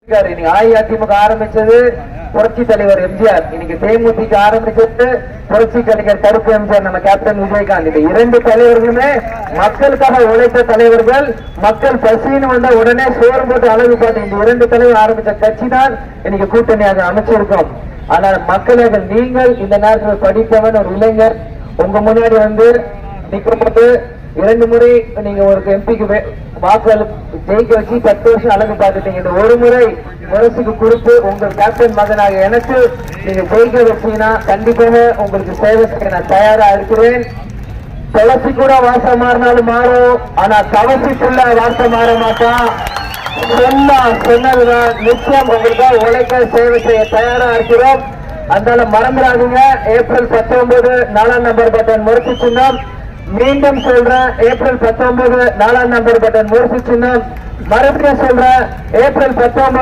இன்னைக்கு அஇஅதிமுக ஆரம்பிச்சது புரட்சி தலைவர் எம்ஜிஆர், இன்னைக்கு தேமுதிக ஆரம்பிச்சது புரட்சி கலைஞர் கருப்பு எம்ஜிஆர், நம்ம கேப்டன் விஜயகாந்த். இந்த இரண்டு தலைவர்களுமே மக்களுக்காக உழைத்த தலைவர்கள். மக்கள் பசின்னு வந்தா உடனே சோறு போட்டு அழகு பார்த்து இந்த இரண்டு தலைவர் ஆரம்பிச்ச கட்சி தான் இன்னைக்கு கூட்டணியாக அமைச்சிருக்கோம். ஆனால் மக்களாக நீங்கள் இந்த நேரத்தில் படித்தவன் ஒரு இளைஞர் உங்க முன்னாடி வந்து நிற்கும்போது 2 முறை நீங்க ஒரு எம்பிக்கு வாக்கு ஜெயிக்க வச்சு 10 வருஷம் அழகு பார்த்துட்டீங்க. இந்த ஒரு முறை முரசுக்கு கொடுத்து உங்கள் கேப்டன் மகனாக எனக்கு நீங்க ஜெயிக்க வச்சீங்கன்னா கண்டிப்பாக உங்களுக்கு சேவை செய்ய நான் தயாரா இருக்கிறேன். துளசி கூட வாசம் மாறினாலும் மாறும், ஆனா கவசிக்குள்ள வாசம் மாற மாட்டான். சொன்னதுதான் நிச்சயம் உங்களுக்காக உழைக்க சேவை செய்ய தயாரா இருக்கிறோம். அதனால மறந்துடாதீங்க. ஏப்ரல் 19 4ஆம் நம்பர் பட்டன் முரசு சின்னம். மீண்டும் சொல்றேன், ஏப்ரல் 19 4ஆம் நம்பர் பட்டன் முரசு சின்னம். மறுபடியும் சொல்றேன், ஏப்ரல் 19